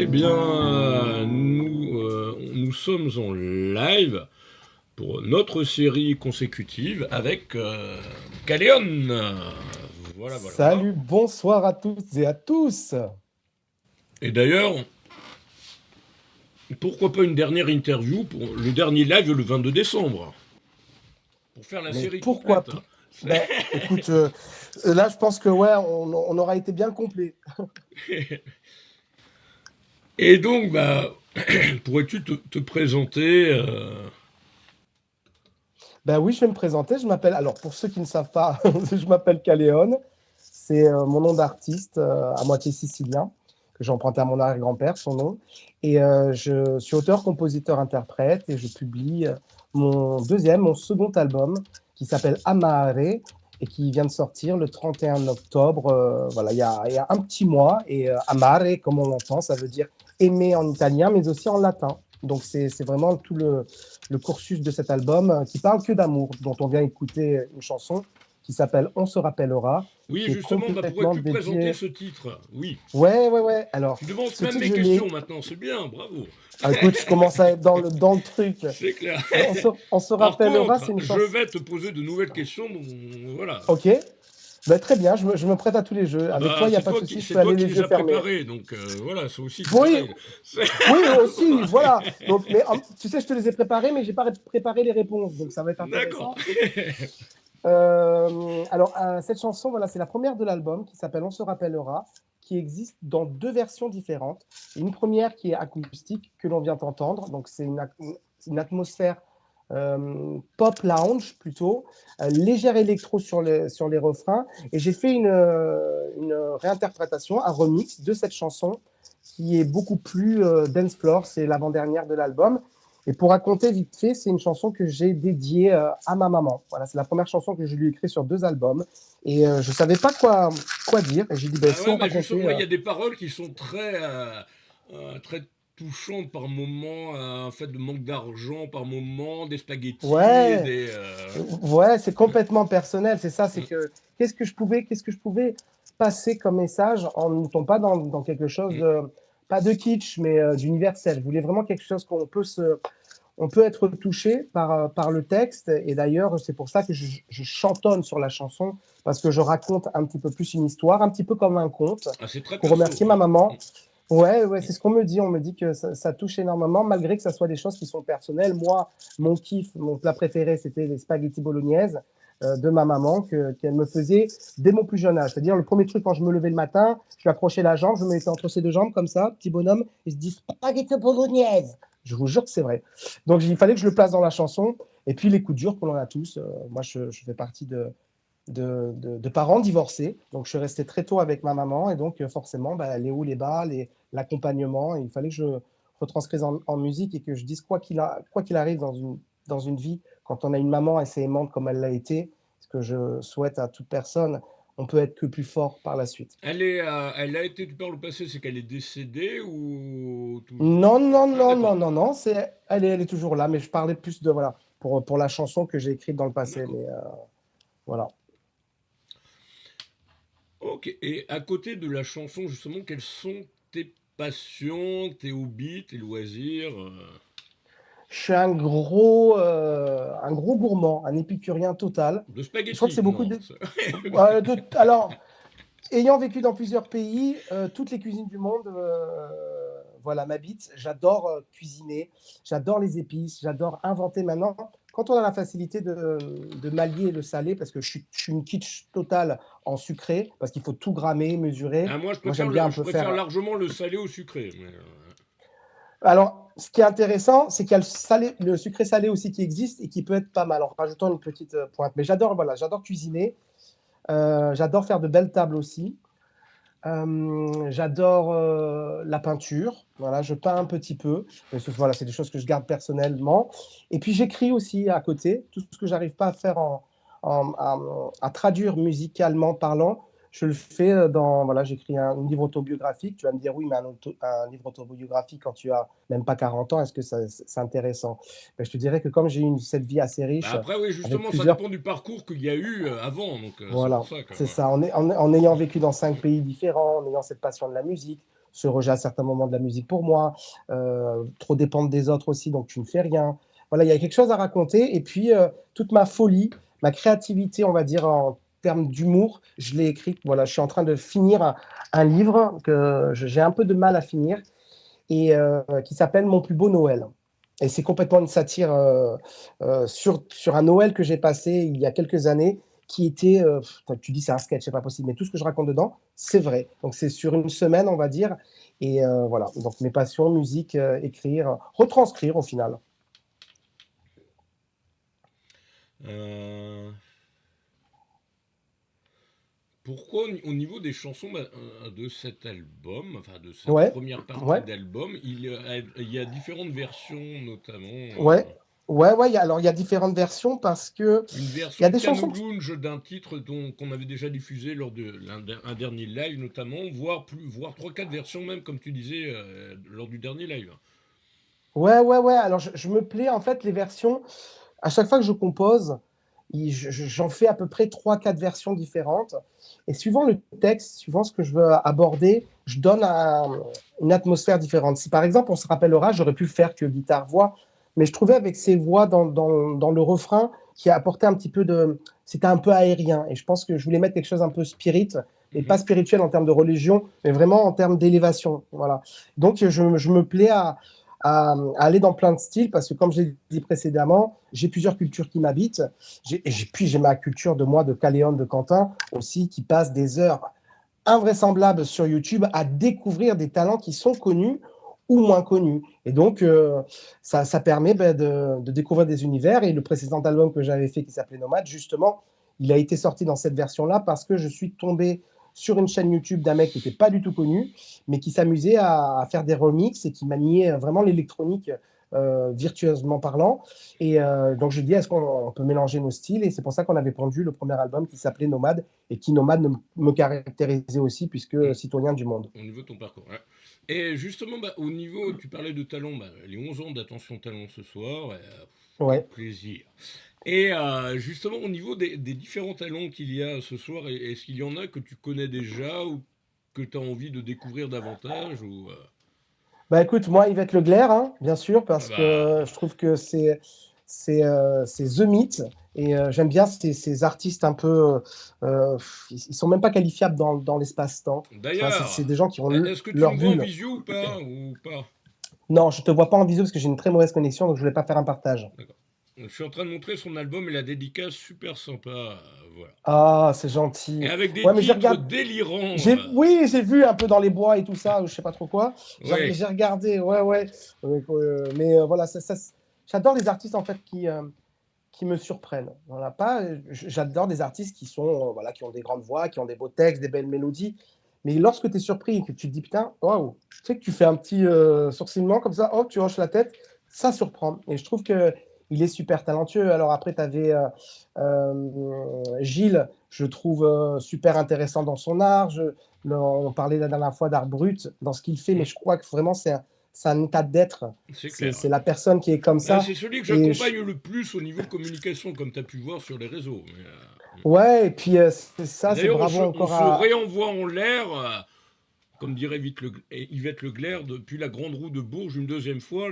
bien, nous sommes en live pour notre série consécutive avec Caléon. Voilà, voilà. Salut, bonsoir à toutes et à tous. Et d'ailleurs, pourquoi pas une dernière interview pour le dernier live le 22 décembre pour faire la Mais série pourquoi complète. pas? Ben, écoute, là, je pense que ouais, on aura été bien complet. Et donc, pourrais-tu te présenter Ben oui, je vais me présenter. Je m'appelle, alors pour ceux qui ne savent pas, je m'appelle Caléon. C'est mon nom d'artiste, à moitié sicilien, que j'ai emprunté à mon arrière-grand-père, son nom. Et je suis auteur, compositeur, interprète, et je publie mon second album, qui s'appelle Amare, et qui vient de sortir le 31 octobre. Voilà, il y a un petit mois. Et Amare, comme on l'entend, ça veut dire aimer en italien, mais aussi en latin. Donc c'est vraiment tout le cursus de cet album qui parle que d'amour, dont on vient écouter une chanson qui s'appelle On se rappellera, Oui, qui est justement, complètement pourrais-tu présenter dédiée. ce titre? Oui. Ouais. Alors, Tu devances ce même titre, mes je questions l'ai. maintenant, c'est bien, bravo. Ah, écoute, je commence à être dans le truc. C'est clair. On se Par rappellera, c'est contre, une je chanson. vais te poser de nouvelles questions, donc voilà. Ok, ben, très bien, je me prête à tous les jeux. Ah Avec toi, il n'y a pas de souci, je c'est peux toi aller qui les les yeux as fermés. préparés, donc voilà, ça aussi c'est Oui, pareil. oui, aussi, voilà. Donc, mais tu sais, je te les ai préparés, mais j'ai pas préparé les réponses, donc ça va être D'accord. intéressant. Cette chanson, voilà, c'est la première de l'album qui s'appelle On se rappellera, qui existe dans deux versions différentes. Une première qui est acoustique, que l'on vient d'entendre, donc c'est une atmosphère pop lounge plutôt, légère électro sur les refrains, et j'ai fait une réinterprétation, un remix de cette chanson qui est beaucoup plus dance floor, c'est l'avant-dernière de l'album. Et pour raconter vite fait, c'est une chanson que j'ai dédiée à ma maman. Voilà, c'est la première chanson que je lui ai écrite sur deux albums. Et je ne savais pas quoi dire. Et j'ai dit, ben, Ah si on ouais, mais justement, racontait. moi, il y a des paroles qui sont très touchantes par moment, un fait de manque d'argent par moment, des spaghettis, Ouais, ouais, c'est complètement personnel. C'est ça, c'est que qu'est-ce que je pouvais passer comme message en ne tombant pas dans quelque chose de, pas de kitsch, mais d'universel. Je voulais vraiment quelque chose on peut être touché par le texte. Et d'ailleurs, c'est pour ça que je chantonne sur la chanson, parce que je raconte un petit peu plus une histoire, un petit peu comme un conte, Ah, c'est très pour perso, remercier ma ouais. maman. Ouais, c'est ce qu'on me dit. On me dit que ça touche énormément, malgré que ça soit des choses qui sont personnelles. Moi, mon kiff, mon plat préféré, c'était les spaghettis bolognaises de ma maman qu'elle me faisait dès mon plus jeune âge. C'est-à-dire, le premier truc, quand je me levais le matin, je lui accrochais la jambe, je me mettais entre ses deux jambes, comme ça, petit bonhomme, et se dit spaghetti bolognaise. Je vous jure que c'est vrai. Donc, il fallait que je le place dans la chanson. Et puis, les coups durs qu'on en a tous. Moi, je fais partie de parents divorcés. Donc, je suis resté très tôt avec ma maman. Et donc, forcément, les hauts, les bas, l'accompagnement. Et il fallait que je retranscrise en musique et que je dise quoi qu'il arrive dans une vie, quand on a une maman assez aimante comme elle l'a été, ce que je souhaite à toute personne, on peut être que plus fort par la suite. Elle a été par le passé, c'est qu'elle est décédée ou Non, non, Ah, non, non, d'accord, non, non, elle est toujours là, mais je parlais plus de, voilà, pour la chanson que j'ai écrite dans le passé, d'accord. mais voilà. Ok. Et à côté de la chanson, justement, quelles sont tes passions, tes hobbies, tes loisirs Je suis un gros gourmand, un épicurien total. de Je crois que spaghettis? c'est beaucoup Non. de, alors, ayant vécu dans plusieurs pays, toutes les cuisines du monde, voilà, m'habitent. J'adore cuisiner, j'adore les épices, j'adore inventer maintenant. Quand on a la facilité de m'allier le salé, parce que je suis une kitsch totale en sucré, parce qu'il faut tout grammer, mesurer. Ah, Moi, j'aime bien un je peu préfère faire. largement le salé au sucré. Alors, ce qui est intéressant, c'est qu'il y a le sucré salé aussi qui existe et qui peut être pas mal en rajoutant une petite pointe. Mais j'adore cuisiner, j'adore faire de belles tables aussi. J'adore la peinture. Voilà, je peins un petit peu. Mais voilà, c'est des choses que je garde personnellement. Et puis j'écris aussi à côté. Tout ce que j'arrive pas à faire à traduire musicalement parlant, je le fais voilà, j'écris un livre autobiographique. Tu vas me dire oui, mais un livre autobiographique quand tu as même pas 40 ans, est-ce que c'est intéressant? Ben, je te dirais que comme j'ai eu cette vie assez Bah riche, après, oui, avec justement, ça plusieurs. dépend du parcours qu'il y a eu avant, donc c'est pour Voilà, ça que. c'est Voilà. ça. En ayant vécu dans 5 pays différents, en ayant cette passion de la musique, ce rejet à certains moments de la musique pour moi, trop dépendre des autres aussi, donc tu ne fais rien. Voilà, il y a quelque chose à raconter et puis, toute ma folie, ma créativité, on va dire en termes d'humour, je l'ai écrite. Voilà, je suis en train de finir un livre que j'ai un peu de mal à finir et qui s'appelle Mon plus beau Noël. Et c'est complètement une satire sur un Noël que j'ai passé il y a quelques années, qui était, tu dis c'est un sketch, c'est pas possible, mais tout ce que je raconte dedans, c'est vrai. Donc c'est sur une semaine, on va dire, et voilà. Donc mes passions, musique, écrire, retranscrire au final. Euh, Pourquoi au niveau des chansons de cet album, enfin de cette Ouais, première partie ouais, d'album, il y a différentes versions notamment. ouais, ouais. Alors il y a différentes versions parce que Une il y a version des chansons que Canoulunge d'un titre qu'on avait déjà diffusé lors de un dernier live notamment, voire 3-4 versions même, comme tu disais, lors du dernier live. ouais. Alors je me plais en fait les versions. À chaque fois que je compose, j'en fais à peu près trois, quatre versions différentes. Et suivant le texte, suivant ce que je veux aborder, je donne une atmosphère différente. Si par exemple, on se rappellera, j'aurais pu faire que guitare-voix, mais je trouvais avec ces voix dans le refrain qui apportait un petit peu de. C'était un peu aérien. Et je pense que je voulais mettre quelque chose un peu spirit, et pas Mhm. spirituel en termes de religion, mais vraiment en termes d'élévation. Voilà. Donc je me plais à aller dans plein de styles parce que, comme je l'ai dit précédemment, j'ai plusieurs cultures qui m'habitent. Puis j'ai ma culture de moi, de Caléon, de Quentin aussi, qui passe des heures invraisemblables sur YouTube à découvrir des talents qui sont connus ou moins connus. Et donc, ça permet de découvrir des univers. Et le précédent album que j'avais fait qui s'appelait Nomade, justement, il a été sorti dans cette version-là parce que je suis tombé sur une chaîne YouTube d'un mec qui n'était pas du tout connu, mais qui s'amusait à faire des remixes et qui maniait vraiment l'électronique virtueusement parlant. Et donc je dis, est-ce qu'on peut mélanger nos styles? Et c'est pour ça qu'on avait pondu le premier album qui s'appelait Nomade, et qui Nomade me caractérisait aussi, puisque Mm. citoyen du monde. Au niveau de ton parcours. Ouais. Et justement, au niveau, tu parlais de talent, les 11 ans d'attention talent ce soir, quel Ouais. plaisir. Et justement, au niveau des différents talents qu'il y a ce soir, est-ce qu'il y en a que tu connais déjà ou que tu as envie de découvrir davantage ou, Bah écoute, moi, Yvette Leclerc, hein, bien sûr, ah parce bah, que je trouve que c'est The Myth. Et j'aime bien ces artistes un peu. Ils sont même pas qualifiables dans l'espace-temps. Tu vois, c'est D'ailleurs, des gens qui ont est-ce que tu leur me vois en bulle. visio ou pas? Non, je te vois pas en visio parce que j'ai une très mauvaise connexion, donc je voulais pas faire un partage. D'accord. Je suis en train de montrer son album et la dédicace super sympa, voilà. Ah, c'est Et gentil. avec des Ouais, mais titres délirants. oui, j'ai vu un peu dans les bois et tout ça, ou je sais pas trop quoi. Ouais, J'ai regardé, ouais. Mais voilà, j'adore les artistes en fait qui me surprennent. Voilà, pas, j'adore des artistes qui sont, voilà, qui ont des grandes voix, qui ont des beaux textes, des belles mélodies. Mais lorsque tu es surpris et que tu te dis, putain, waouh, tu sais que tu fais un petit sourcillement comme ça, hop, tu hoches la tête, ça surprend. Et je trouve que il est super talentueux. Alors après, tu avais Gilles, je trouve super intéressant dans son art. On parlait la dernière fois d'art brut dans ce qu'il fait, mais mm, je crois que vraiment, c'est un état d'être. c'est clair. C'est la personne qui est comme ça. C'est celui que Et j'accompagne le plus au niveau communication, comme tu as pu voir sur les réseaux. ouais, et puis Et c'est d'ailleurs, bravo on encore se à. réenvoie en l'air, comme dirait Yvette Leclerc, depuis la Grande Roue de Bourges une deuxième fois,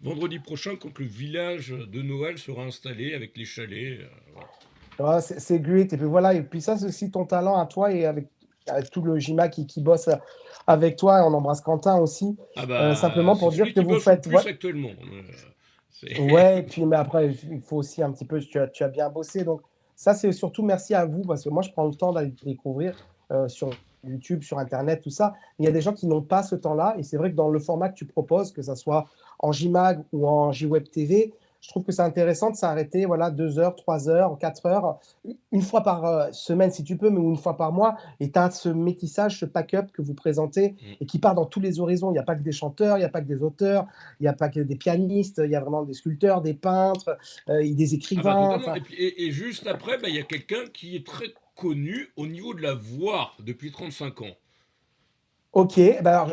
vendredi prochain, quand le village de Noël sera installé avec les chalets. Voilà. Ouais, c'est great. Et puis voilà, et puis ça, c'est aussi ton talent à toi et avec tout le GIMA qui bosse avec toi. Et on embrasse Quentin aussi. Ah bah, Simplement c'est pour dire celui que qui vous bosse le faites. Ouais, plus actuellement. C'est- ouais, et puis mais après, il faut aussi un petit peu, tu as bien bossé. Donc ça, c'est surtout merci à vous, parce que moi, je prends le temps d'aller découvrir sur YouTube, sur Internet, tout ça. Mais il y a des gens qui n'ont pas ce temps-là. Et c'est vrai que dans le format que tu proposes, que ça soit en JMag ou en JWeb TV, je trouve que c'est intéressant de s'arrêter, voilà, 2 heures, 3 heures, 4 heures, une fois par semaine si tu peux, mais une fois par mois. Et tu as ce métissage, ce pack-up que vous présentez Mm. et qui part dans tous les horizons. Il n'y a pas que des chanteurs, il n'y a pas que des auteurs, il n'y a pas que des pianistes, il y a vraiment des sculpteurs, des peintres, des Ah bah écrivains. totalement. Enfin, Et juste après, il y a quelqu'un qui est très connu au niveau de la voix depuis 35 ans. ok, ben alors,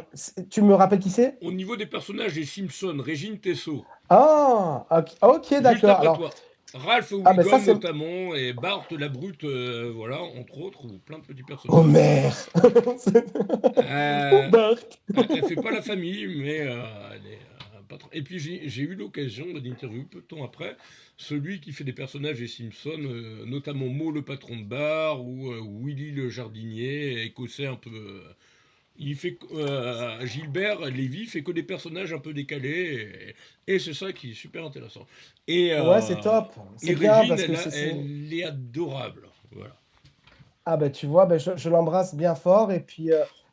tu me rappelles qui c'est? Au niveau des personnages des Simpsons, Régine Tessot, Ah, ok, juste d'accord. après Alors, toi. Ralph Ah, ben ça, Wiggum c'est notamment, et Bart la Brute, voilà, entre autres, ou plein de petits personnages. Homer. Ou Euh, Bart. Elle fait pas la famille, mais elle est pas trop. Et puis j'ai eu l'occasion d'interviewer peu de temps après celui qui fait des personnages des Simpsons, notamment Moe le patron de bar ou Willy le jardinier écossais un peu. Il fait Gilbert Lévy fait que des personnages un peu décalés et c'est ça qui est super intéressant. Et, Ouais, c'est top. C'est bien Régine, parce que elle est adorable. Voilà. Ah ben tu vois, ben, je l'embrasse bien fort. Et puis,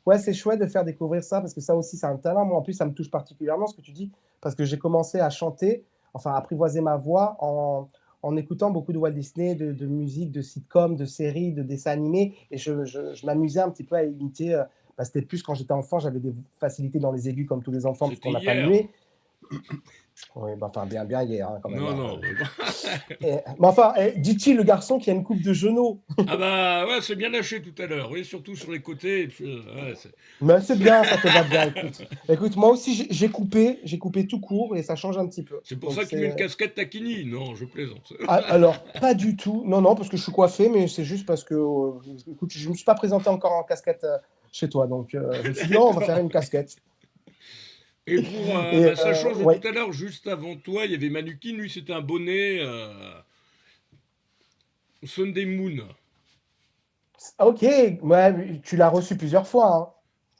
ouais, c'est chouette de faire découvrir ça parce que ça aussi, c'est un talent. Moi, en plus, ça me touche particulièrement ce que tu dis parce que j'ai commencé à chanter, enfin, à apprivoiser ma voix en écoutant beaucoup de Walt Disney, de musique, de sitcoms, de séries, de dessins animés. Et je m'amusais un petit peu à imiter. Bah, c'était plus quand j'étais enfant, j'avais des facilités dans les aigus comme tous les enfants C'était puisqu'on n'a pas hier. mué. Oui, bah, enfin, bien, bien hier, hein, quand même, Non, hein. non. Mais enfin, dit-il le garçon qui a une coupe de genoux. Ah bah ouais, c'est bien lâché tout à l'heure, oui, surtout sur les côtés. Et puis, ouais, Mais c'est bien, ça te va bien. Écoute, moi aussi j'ai coupé tout court et ça change un petit peu. c'est pour Donc ça que tu mets une c'est casquette taquini. Non, je plaisante. alors pas du tout. Non, non, parce que je suis coiffé, mais c'est juste parce que écoute, je me suis pas présenté encore en casquette chez toi, donc je me suis dit non, on va faire une casquette. Et pour, Et bah, ça change de ouais, tout à l'heure, juste avant toi, il y avait Manukin, lui c'était un bonnet Sunday Moon. ok, ouais, tu l'as reçu plusieurs fois,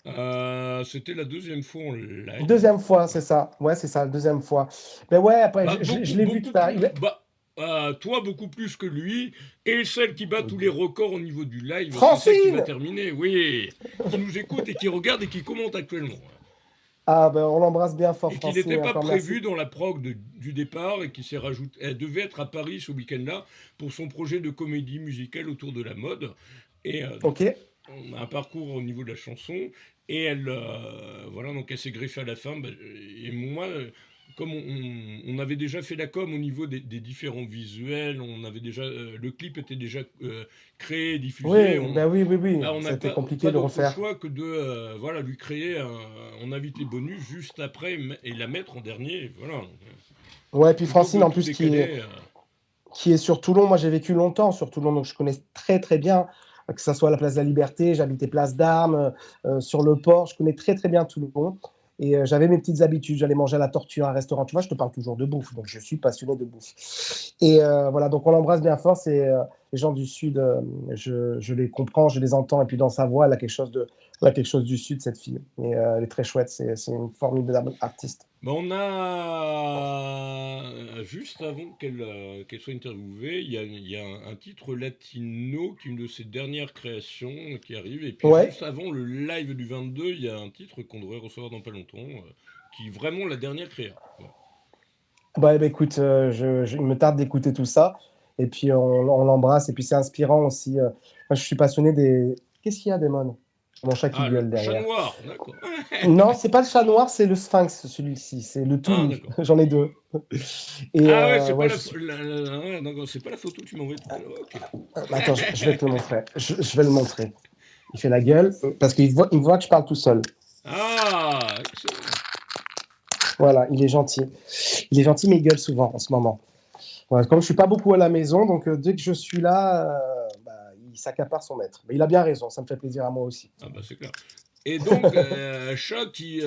hein. C'était la deuxième fois en live. Deuxième fois, c'est ça. Ouais, c'est ça, deuxième fois. Mais ouais, après, Bah, je beaucoup, l'ai vu beaucoup tout à plus. l'heure. Bah, toi, beaucoup plus que lui. Et celle qui bat tous les records au niveau du live, c'est celle qui va Francine! terminer. Oui, qui nous écoute et qui regarde et qui commente actuellement. Ah ben on l'embrasse bien fort, Et qui Francine, n'était et pas encore prévue merci. dans la prog du départ et qui s'est rajoutée. Elle devait être à Paris ce week-end-là pour son projet de comédie musicale autour de la mode. Et donc, Ok. on a un parcours au niveau de la chanson. Et elle, voilà, donc elle s'est greffée à la fin. Bah, et moi, comme on avait déjà fait la com au niveau des différents visuels, on avait déjà, le clip était déjà créé, diffusé. Oui, ben oui, oui, oui. Bah, on n'a C'était pas compliqué de d'autre refaire. choix que de voilà, lui créer un invité bonus juste après et la mettre en dernier. Voilà. Ouais, puis Plutôt que Francine, de en tout plus, décaler. qui est sur Toulon. Moi, j'ai vécu longtemps sur Toulon, donc je connais très, très bien, que ça soit à la place de la Liberté, j'habitais Place d'Armes, sur le port, je connais très, très bien Toulon. Et j'avais mes petites habitudes, j'allais manger à la Tortue, à un restaurant. Tu vois, je te parle toujours de bouffe, donc je suis passionné de bouffe. Et voilà, donc on l'embrasse bien fort. C'est les gens du Sud, je les comprends, je les entends. Et puis dans sa voix, elle a quelque chose du Sud, cette fille. Et elle est très chouette, c'est une formidable artiste. Bah, on a, juste avant qu'elle soit interviewée, il y a un titre latino qui est une de ses dernières créations qui arrive. Et puis Ouais, juste avant le live du 22, il y a un titre qu'on devrait recevoir dans pas longtemps, qui est vraiment la dernière créa. Voilà. bah, écoute, il me tarde d'écouter tout ça. Et puis on l'embrasse. Et puis c'est inspirant aussi. Moi, je suis passionné des. Qu'est-ce qu'il y a, Damon? Mon chat qui Ah, le gueule chat derrière. noir, d'accord. Non, c'est pas le chat noir, c'est le sphinx, celui-ci. C'est le Ah, Toulouse. d'accord. J'en ai deux. Et Ah ouais, c'est pas ouais, ouais, d'accord, c'est pas la photo que tu m'as envoyée tout à l'heure. Ok. attends, je vais te le montrer. Je vais le montrer. Il fait la gueule parce il me voit que je parle tout seul. Ah, excellent. Voilà, il est gentil. Il est gentil, mais il gueule souvent en ce moment. Voilà, comme je suis pas beaucoup à la maison, donc dès que je suis là, bah, il s'accapare son maître. Mais il a bien raison, ça me fait plaisir à moi aussi. Ah bah c'est clair. Et donc, un chat qui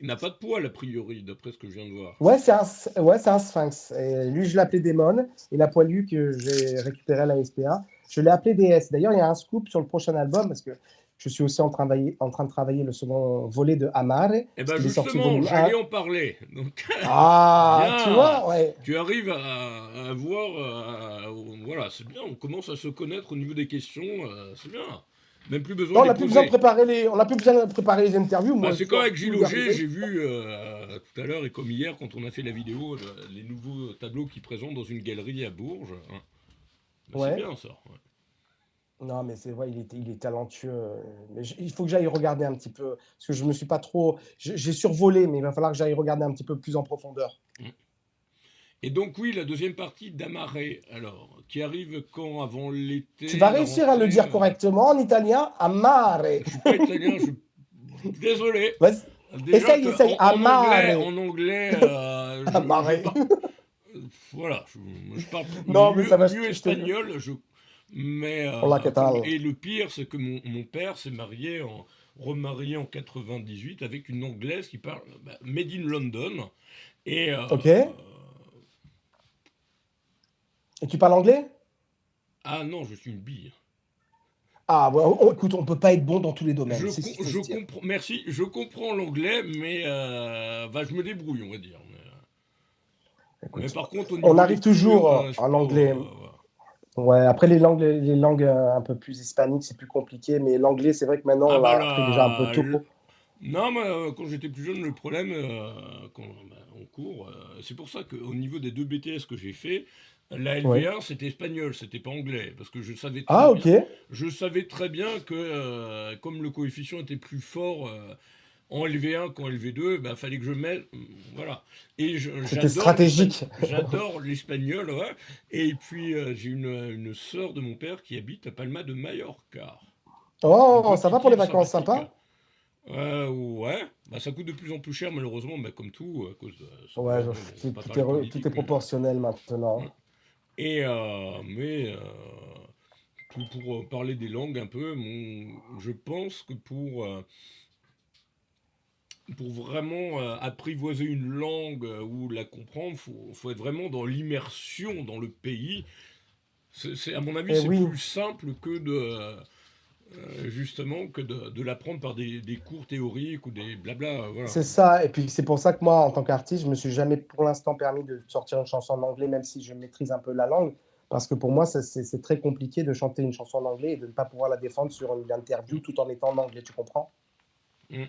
n'a pas de poil, a priori, d'après ce que je viens de voir. Ouais, c'est un sphinx. Et lui, je l'appelais Démon. Et la poilue que j'ai récupérée à la SPA, je l'ai appelé DS. D'ailleurs, il y a un scoop sur le prochain album parce que je suis aussi en train de travailler le second volet de Amare, Eh parce ben qu'il est sorti justement, volume j'allais 1. en parler. Donc, Ah, tu bien, vois, ouais. tu arrives à voir, voilà, c'est bien, on commence à se connaître au niveau des questions, c'est bien. Même plus besoin Non, de les poser. on n'a plus besoin de préparer les interviews. Bah, Moi, c'est tu comme vois, avec tout Gilles lui Auger, arriver. j'ai vu tout à l'heure et comme hier quand on a fait la vidéo, les nouveaux tableaux qu'il présente dans une galerie à Bourges. Hein. Bah, c'est Ouais. bien ça. Ouais. Non, mais c'est vrai, il est talentueux. Mais il faut que j'aille regarder un petit peu, parce que je me suis pas trop. J'ai survolé, mais il va falloir que j'aille regarder un petit peu plus en profondeur. Mm. Et donc oui, la deuxième partie d'Amaré, alors, qui arrive quand avant Tu vas l'été, la réussir à le rentrée dire correctement en italien, amare. Je suis pas italien, désolé. Vas-y, Déjà essaye, que essaye, en anglais, amare. en anglais, je Amare. pas. voilà, je parle Non, mais ça va, mieux je te... espagnol, mais Hola, ¿qué tal? et le pire, c'est que mon père s'est remarié en 98 avec une Anglaise qui parle Made in London. Et Ok. Et tu parles anglais? ah non, je suis une bille. Ah, ouais, écoute, on peut pas être bon dans tous les domaines, c'est ce qu'il faut se dire. Comprends, merci, je comprends l'anglais, mais je me débrouille, on va dire. Mais Écoute, par contre, au on niveau arrive toujours lecture, je suis en pas. anglais. Ouais, après les langues un peu plus hispaniques, c'est plus compliqué, mais l'anglais, c'est vrai que maintenant, Ah on bah l'a appris déjà un peu là, tôt. non, mais quand j'étais plus jeune, le problème, en cours, c'est pour ça qu'au niveau des deux BTS que j'ai fait, la Ouais. LV1 c'était espagnol, c'était pas anglais, parce que Ah, ok. je savais très bien que comme le coefficient était plus fort en LV1 qu'en LV2, bah fallait que je mette, voilà. Et C'était stratégique. j'adore l'espagnol, ouais. Et puis j'ai une sœur de mon père qui habite à Palma de Mallorca, une Oh, ça va petite pour les île vacances, sympathique. sympa? Ouais, bah, ça coûte de plus en plus cher malheureusement, bah, comme tout, à cause de ce Ouais, gouvernement, bon, on va pas tout est, parler tout est politique, mais proportionnel maintenant. mmh. Et pour parler des langues un peu, je pense que pour vraiment apprivoiser une langue ou la comprendre, faut être vraiment dans l'immersion dans le pays. À mon avis, Et c'est oui, plus simple que justement que de l'apprendre par des cours théoriques ou des blabla, voilà. c'est ça. Et puis c'est pour ça que moi, en tant qu'artiste, je me suis jamais pour l'instant permis de sortir une chanson en anglais, même si je maîtrise un peu la langue. Parce que pour moi, c'est très compliqué de chanter une chanson en anglais et de ne pas pouvoir la défendre sur une interview tout en étant en anglais, tu comprends? Mm.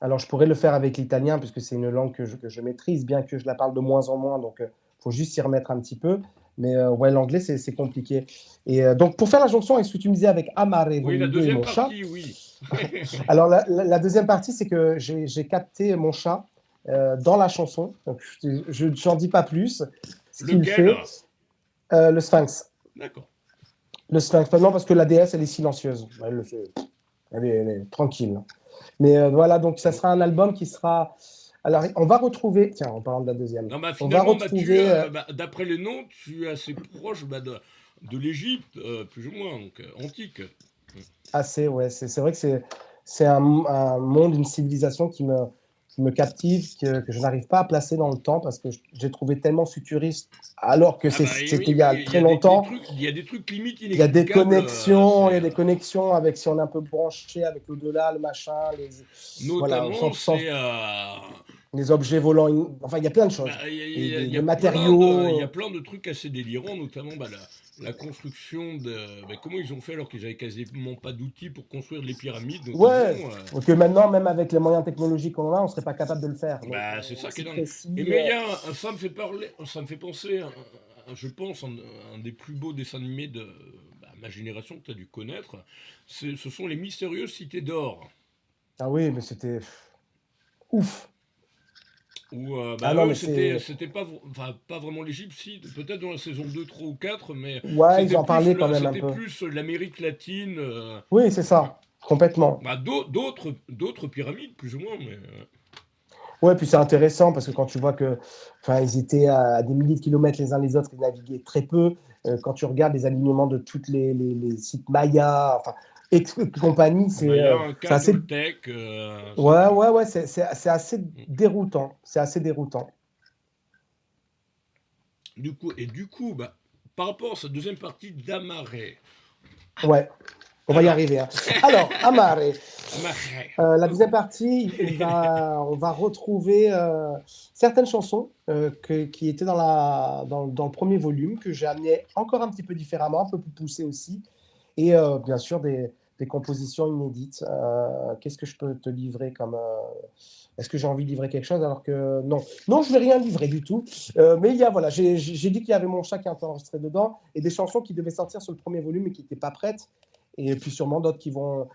Alors, je pourrais le faire avec l'italien, puisque c'est une langue que je maîtrise, bien que je la parle de moins en moins. Donc, faut juste s'y remettre un petit peu. Mais ouais, l'anglais, c'est compliqué. Et donc, pour faire la jonction avec ce que tu me disais avec Amare, Oui, la volume 2 et deuxième mon chat, partie, oui. alors la deuxième partie, c'est que j'ai capté mon chat dans la chanson. Donc, je n'en dis pas plus. Ce qu'il Lequel? fait, le sphinx. D'accord. Le sphinx, non, parce que la déesse, elle est silencieuse. Elle le fait. Elle est tranquille. Mais voilà, donc ça sera un album qui sera. Alors, on va retrouver. Tiens, en parlant de la deuxième, Non, bah on va finalement, retrouver d'après les noms, tu es assez proche de l'Égypte, plus ou moins, donc antique. assez. Ouais, c'est vrai que c'est un monde, une civilisation qui me captive, que je n'arrive pas à placer dans le temps parce que j'ai trouvé tellement futuriste, alors que Ah bah c'était oui, il y mais a très longtemps. il y a des trucs limite Il y a des inexplicables. connexions, il y a des connexions avec si on est un peu branché avec l'au-delà, le machin, voilà, Notamment, c'est les objets volants, enfin, il y a plein de choses. bah, Et il y des a il y a matériaux. plein de trucs assez délirants, notamment la construction comment ils ont fait alors qu'ils avaient quasiment pas d'outils pour construire les pyramides, notamment. Ouais, que maintenant, même avec les moyens technologiques qu'on a, on ne serait pas capable de le faire. Donc, Bah, c'est ça qui est aussi dingue. Et précis. mais il y a ça me fait parler, ça me fait penser, je pense, un des plus beaux dessins animés de ma génération que tu as dû connaître. Ce sont les mystérieuses cités d'or. Ah oui, mais c'était ouf. Où, Ah non, eux, mais c'est. c'était pas, enfin, pas vraiment l'Égypte, si, peut-être dans la saison 2, 3 ou 4, mais Ouais, ils en parlaient quand même un c'était peu. plus l'Amérique latine. Oui, c'est ça, complètement. D'autres pyramides, plus ou moins, mais. Ouais, puis c'est intéressant parce que quand tu vois que, enfin, ils étaient à des milliers de kilomètres les uns les autres, ils naviguaient très peu. Quand tu regardes les alignements de toutes les sites Maya, enfin, et compagnie, Maya, c'est Inca, assez. Toltec, Ouais, ouais, ouais, c'est assez déroutant. C'est assez déroutant. Du coup, par rapport à cette deuxième partie d'Amaré, Ouais, on va y alors, arriver, hein. Alors, Amare, Amaré, la deuxième partie, on va retrouver certaines chansons qui étaient dans le premier volume, que j'ai amené encore un petit peu différemment, un peu plus poussé aussi, et bien sûr des compositions inédites. Qu'est-ce que je peux te livrer comme. Est-ce que j'ai envie de livrer quelque chose alors que non, non, je vais rien livrer du tout. Mais il y a voilà, j'ai dit qu'il y avait mon chat qui était enregistré dedans et des chansons qui devaient sortir sur le premier volume et qui n'étaient pas prêtes. Et puis sûrement d'autres qui vont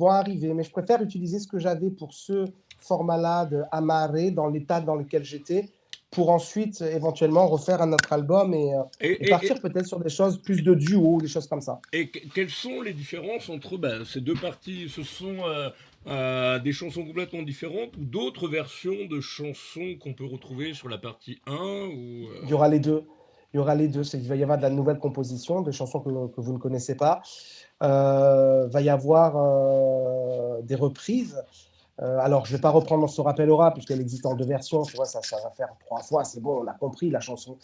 arriver. Mais je préfère utiliser ce que j'avais pour ce format-là de Amaré dans l'état dans lequel j'étais pour ensuite éventuellement refaire un autre album et et, partir peut-être sur des choses plus de duo, des choses comme ça. quelles sont les différences entre ces deux parties? Ce sont des chansons complètement différentes ou d'autres versions de chansons qu'on peut retrouver sur la partie 1 ou Il y aura les deux. Il y aura les deux. Il va y avoir de la nouvelle composition, de chansons que vous ne connaissez pas. Va y avoir des reprises. Alors, je ne vais pas reprendre On se rappelle aura, puisqu'elle existe en deux versions. Tu vois, ça va faire 3 fois. C'est bon, on a compris la chanson.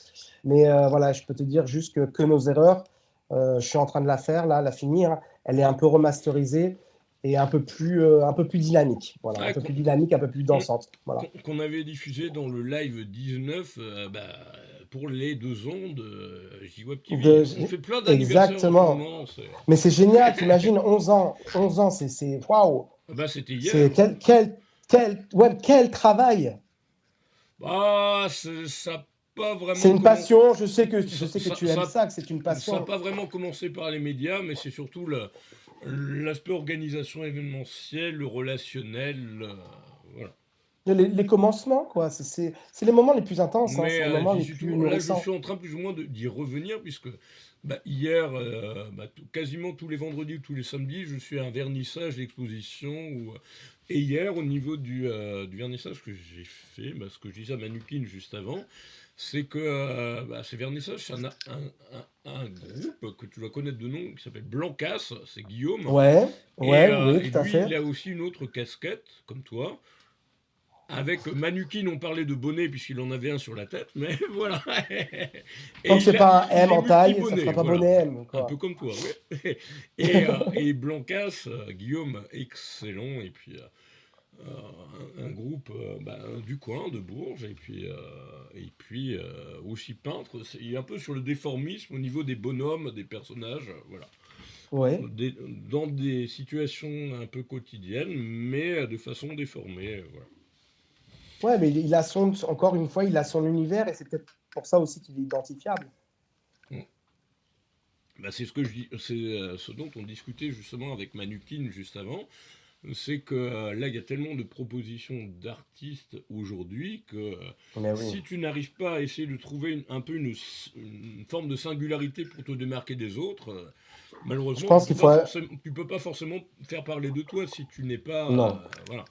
Mais voilà, je peux te dire juste que nos erreurs, je suis en train de la faire, là, la finir. Elle est un peu remasterisée et un peu plus dynamique. Voilà, un ah, peu plus dynamique, un peu plus qu'on dansante. Voilà. qu'on avait diffusé dans le live 19 pour les 2 ans de J-Web TV. De... On fait plein d'anniversaires en ce Exactement. moment. Mais c'est génial, t'imagines, 11 ans. 11 ans, c'est waouh. C'était hier. C'est quel travail. Ça n'a pas C'est vraiment une commencé. passion. Je sais que Ça, tu aimes ça, que c'est une ça a passion. pas vraiment commencé par les médias, mais c'est surtout l'aspect organisation événementielle, le relationnel. Voilà. Les commencements, quoi. C'est les moments les plus intenses, hein. C'est Mais les moments j'y les suis plus toujours. Là, je nourrissants. suis en train plus ou moins d'y revenir, puisque hier, quasiment tous les vendredis ou tous les samedis, je suis à un vernissage d'exposition. Et hier, au niveau du vernissage que j'ai fait, ce que je disais à Manukine juste avant, c'est que ces vernissages, c'est un groupe que tu dois connaître de nom, qui s'appelle Blancas, c'est Guillaume. Ouais, Et, ouais, oui, et tout à lui, fait. il a aussi une autre casquette, comme toi. Avec Manukine, on parlait de bonnet puisqu'il en avait un sur la tête, mais voilà. Tant Et que c'est pas un M il est en taille, ça fera multi-bonnet, pas voilà. bonnet M, Un peu quoi. comme toi, oui. Et Blancas, Guillaume, excellent. Et puis un groupe du coin, de Bourges. Et puis aussi peintre. Il est un peu sur le déformisme au niveau des bonhommes, des personnages, voilà. Ouais. Dans des situations un peu quotidiennes, mais de façon déformée, voilà. Ouais, mais encore une fois, il a son univers et c'est peut-être pour ça aussi qu'il est identifiable. Mm. C'est ce que je dis, c'est ce dont on discutait justement avec Manukine juste avant, c'est que là il y a tellement de propositions d'artistes aujourd'hui que Mais oui. si tu n'arrives pas à essayer de trouver un peu une forme de singularité pour te démarquer des autres, Je malheureusement pense qu'il faut. tu peux pas forcément faire parler de toi si tu n'es pas Non. voilà.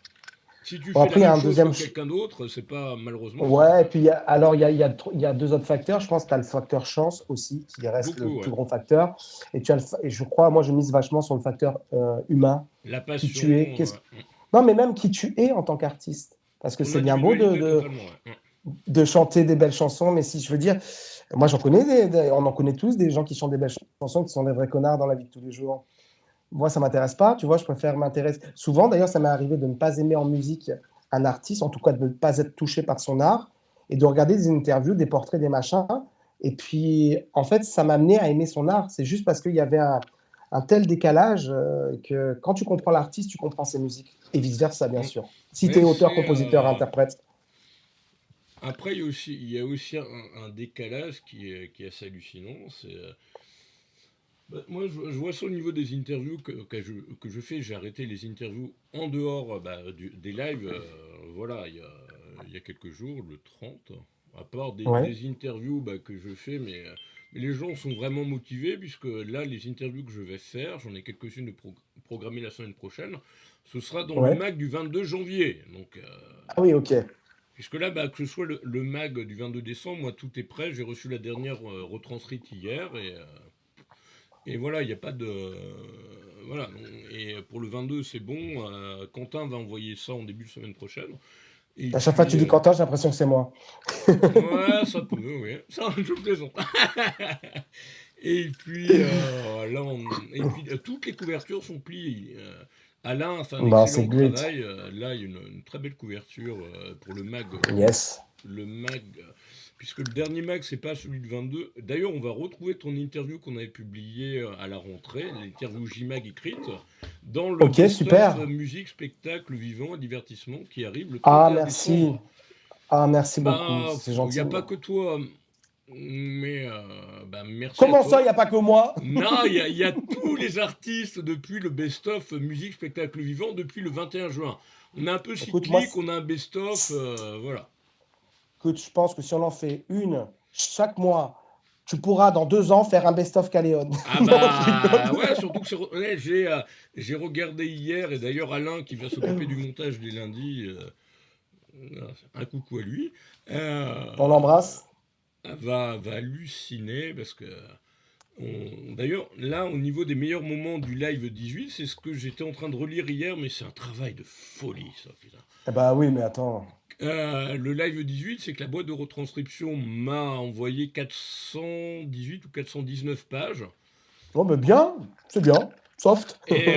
Si tu Bon, fais la après, il y a même un chose que deuxième. quelqu'un d'autre, c'est pas malheureusement c'est Ouais, et puis alors il y a deux autres facteurs. Je pense que tu as le facteur chance aussi, qui reste le beaucoup, plus ouais. gros facteur. Et je crois, moi, je mise vachement sur le facteur humain, La qui passion, tu es. Non, mais même qui tu es en tant qu'artiste. Parce que ton c'est bien beau individualité totalement, ouais. de chanter des belles chansons, mais si je veux dire, moi, j'en connais on en connaît tous des gens qui chantent des belles chansons, qui sont des vrais connards dans la vie de tous les jours. Moi, ça m'intéresse pas, tu vois, je préfère m'intéresser. Souvent, d'ailleurs, ça m'est arrivé de ne pas aimer en musique un artiste, en tout cas de ne pas être touché par son art, et de regarder des interviews, des portraits, des machins. Et puis, en fait, ça m'a amené à aimer son art. C'est juste parce qu'il y avait un tel décalage que quand tu comprends l'artiste, tu comprends ses musiques. Et vice-versa, bien Mm. sûr. Si tu Mais es auteur, compositeur, interprète. après, il y a aussi un décalage qui est assez hallucinant. Moi, je vois ça au niveau des interviews que je fais. J'ai arrêté les interviews en dehors des lives, voilà, il y a quelques jours, le 30. À part Ouais, des interviews que je fais, mais les gens sont vraiment motivés, puisque là, les interviews que je vais faire, j'en ai quelques-unes de programmées la semaine prochaine, ce sera dans le ouais. MAG du 22 janvier. Donc, Ah oui, ok. puisque là, que ce soit le MAG du 22 décembre, moi, tout est prêt. J'ai reçu la dernière retranscrite hier. Et voilà, il n'y a pas de. Voilà. Et pour le 22, c'est bon. Quentin va envoyer ça en début de semaine prochaine. Et À chaque fois que tu puis. dis Quentin, j'ai l'impression que c'est moi. Ouais, ça peut, oui. Ça, je plaisante. Et puis, et puis toutes les couvertures sont pliées. Alain a fait un Bah, c'est excellent great. travail. Là, il y a une très belle couverture pour le MAG. Yes. Le MAG, puisque le dernier MAG, c'est pas celui de 22. D'ailleurs, on va retrouver ton interview qu'on avait publiée à la rentrée, l'interview J-MAG écrite, dans le Ok, best-of super. musique, spectacle vivant et divertissement qui arrive le Ah, 31 merci. décembre. Ah, merci beaucoup. C'est Il n'y gentil. a pas que toi, mais merci à Comment ça, il toi. n'y a pas que moi? Non, il y a tous les artistes depuis le best-of musique, spectacle vivant, depuis le 21 juin. On est un peu Écoute, moi, cyclique, on a un best-of, voilà. écoute, je pense que si on en fait une chaque mois tu pourras dans 2 ans faire un best-of Caléon. Ah Non, je bah rigole. ouais, surtout que ouais, j'ai regardé hier, et d'ailleurs Alain qui va s'occuper du montage des lundis, un coucou à lui, On euh, l'embrasse. va halluciner parce que d'ailleurs, là, au niveau des meilleurs moments du live 18, c'est ce que j'étais en train de relire hier, mais c'est un travail de folie, ça, putain. Eh ben oui, mais attends. Le live 18, c'est que la boîte de retranscription m'a envoyé 418 ou 419 pages. Oh, mais bien, c'est bien. Soft. Et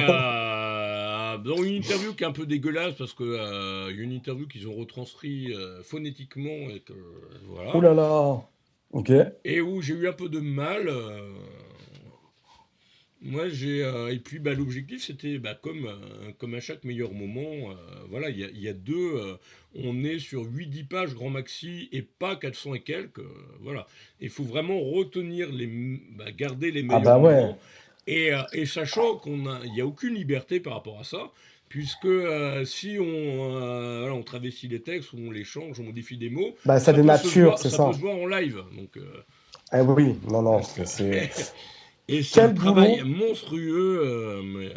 dans une interview qui est un peu dégueulasse, parce que y a une interview qu'ils ont retranscrit phonétiquement, et que, Oh voilà, là là. Ok. et où j'ai eu un peu de mal. Moi, et puis bah, l'objectif, c'était bah, comme à chaque meilleur moment, voilà, il y a deux, on est sur 8-10 pages grand maxi et pas 400 et quelques, voilà. Il faut vraiment retenir bah, garder les Ah meilleurs bah ouais. moments, et sachant il n'y a aucune liberté par rapport à ça, puisque si voilà, on travestit les textes, ou on les change, on modifie des mots, Bah ça dénature, c'est ça peut ça. se voir en live, Eh oui, non, non, donc, c'est... et c'est un Quel travail boulot! monstrueux, mais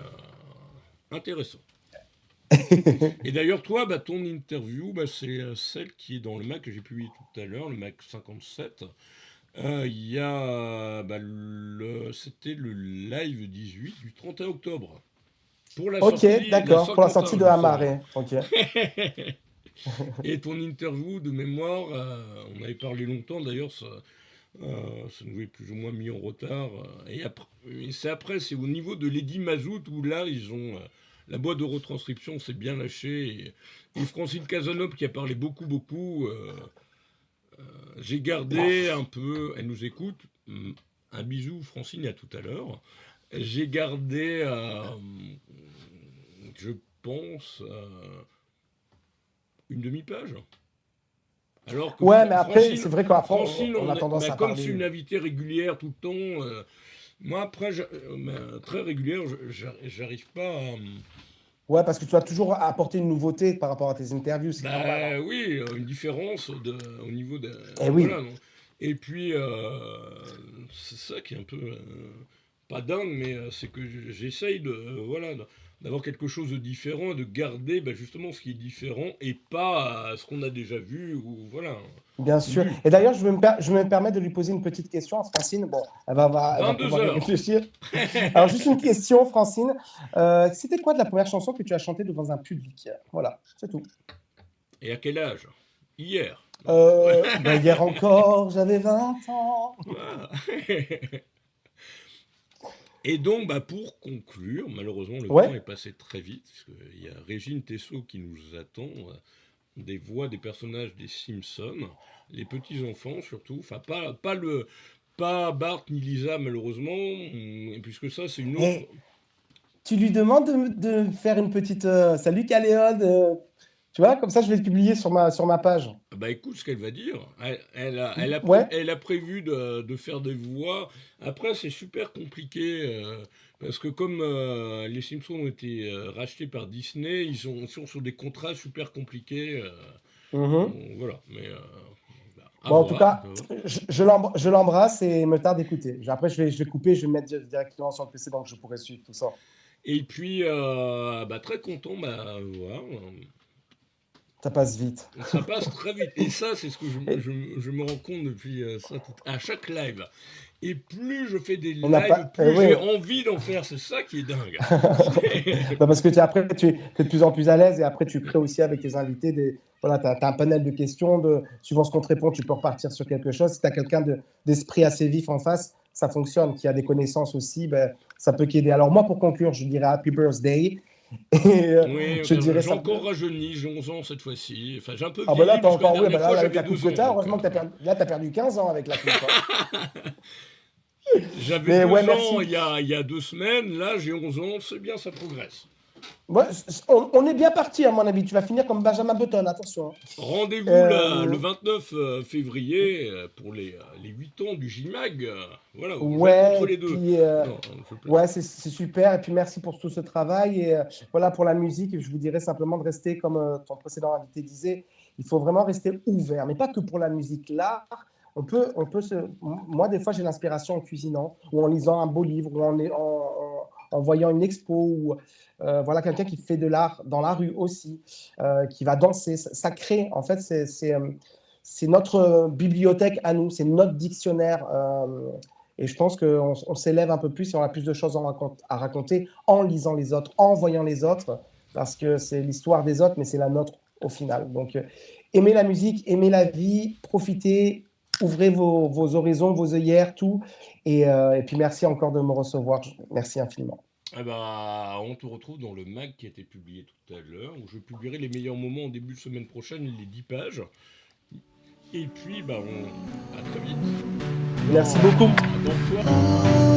intéressant. Et d'ailleurs, toi, bah, ton interview, bah, c'est celle qui est dans le Mac que j'ai publié tout à l'heure, le Mac 57. Il y a, bah, c'était le live 18 du 31 octobre. Pour Ok, la d'accord, pour la sortie Saint-Quentin, de justement. Amaré. Ok. Et ton interview de mémoire, on avait parlé longtemps d'ailleurs, ça nous est plus ou moins mis en retard. Et c'est après, c'est au niveau de Lady Mazout où là, ils ont. La boîte de retranscription s'est bien lâchée. Et Francine Casanova qui a parlé beaucoup, beaucoup. J'ai gardé un peu. Elle nous écoute. Un bisou, Francine, à tout à l'heure. J'ai gardé, je pense, une demi-page. Alors que Ouais, mais après, Francine, c'est vrai qu'après, Francine on a tendance bah, à comme c'est parler. une invitée régulière tout le temps, moi après, très régulière, j'arrive pas à. Ouais, parce que tu dois toujours apporter une nouveauté par rapport à tes interviews, c'est normal, hein. Bah oui, une différence au niveau de. Eh Voilà. oui, Non. Et puis, c'est ça qui est un peu. Pas dingue, mais c'est que j'essaye voilà, d'avoir quelque chose de différent et de garder bah, justement ce qui est différent et pas ce qu'on a déjà vu ou voilà, bien sûr. lu. Et d'ailleurs, je me permets de lui poser une petite question à Francine. Bon, elle va 22 pouvoir y heures. réfléchir. Alors, juste une question, Francine. C'était quoi de la première chanson que tu as chantée devant un public? Voilà, c'est tout. Et à quel âge? Hier. Non. Ben, hier encore, j'avais 20 ans. Voilà. Et donc, bah, pour conclure, malheureusement, le temps Ouais, est passé très vite, parce qu'il y a Régine Tessot qui nous attend, des voix des personnages des Simpsons, les petits-enfants surtout, enfin pas Bart ni Lisa malheureusement, puisque ça c'est une autre. et tu lui demandes de faire une petite salut Caléon, tu vois, comme ça je vais le publier sur ma page. Bah écoute ce qu'elle va dire. Ouais, Elle a prévu de faire des voix. Après, c'est super compliqué parce que comme les Simpsons ont été rachetés par Disney, ils sont sur des contrats super compliqués. mhm. Voilà, mais bah, à Bon, en tout voir. cas, je l'embrasse et il me tarde d'écouter. Après, je vais couper, je vais me mettre directement sur le PC donc je pourrai suivre tout ça. Et puis, bah, très content, bah, voilà, Ça passe vite. ça passe très vite. Et ça, c'est ce que Et je me rends compte depuis ça, à chaque live. Et plus je fais des on n'a lives, pas. plus j'ai Oui. envie d'en faire. C'est ça qui est dingue. Bah, parce que après, tu es de plus en plus à l'aise et après, tu crées aussi avec tes invités voilà, tu as un panel de questions. Suivant ce qu'on te répond, tu peux repartir sur quelque chose. Si tu as quelqu'un d'esprit assez vif en face, ça fonctionne. Qui a des connaissances aussi, ben, ça peut qu'aider. Alors, moi, pour conclure, je dirais Happy Birthday. Et Oui, je dirais j'ai ça. encore rajeuni, j'ai 11 ans cette fois-ci. Enfin, j'ai un peu Ah, ben là, vieilli, tu as puisque la encore, oui, ben dernière là, fois, avec j'avais la coupe 2 que tu ans. as, Donc, heureusement que tu as perdu 15 ans avec la coupe, hein. j'avais Mais ouais, 2 ans merci. il y a 2 semaines. Là, j'ai 11 ans. C'est bien, ça progresse. Ouais, on est bien parti, à mon avis. Tu vas finir comme Benjamin Button, attention, hein. Rendez-vous le 29 février pour les 8 ans du JMAG. Voilà, je vais être Ouais, entre et les deux. puis, Non, je plaisante. ouais, c'est super. Et puis, merci pour tout ce travail. Et voilà, pour la musique, je vous dirais simplement de rester, comme ton précédent invité disait, il faut vraiment rester ouvert, mais pas que pour la musique, l'art. Moi, des fois, j'ai l'inspiration en cuisinant, ou en lisant un beau livre, ou en voyant une expo, ou voilà, quelqu'un qui fait de l'art dans la rue aussi, qui va danser. Ça crée, en fait, c'est notre bibliothèque à nous, c'est notre dictionnaire. Et je pense qu'on s'élève un peu plus et on a plus de choses à raconter en lisant les autres, en voyant les autres, parce que c'est l'histoire des autres, mais c'est la nôtre au final. Donc, aimez la musique, aimez la vie, profitez, ouvrez vos horizons, vos œillères, tout. Et puis, merci encore de me recevoir. Merci infiniment. Eh ben, on te retrouve dans le mag qui a été publié tout à l'heure, où je publierai les meilleurs moments en début de semaine prochaine, les 10 pages. Et puis, à très vite. Merci beaucoup. Dans toi.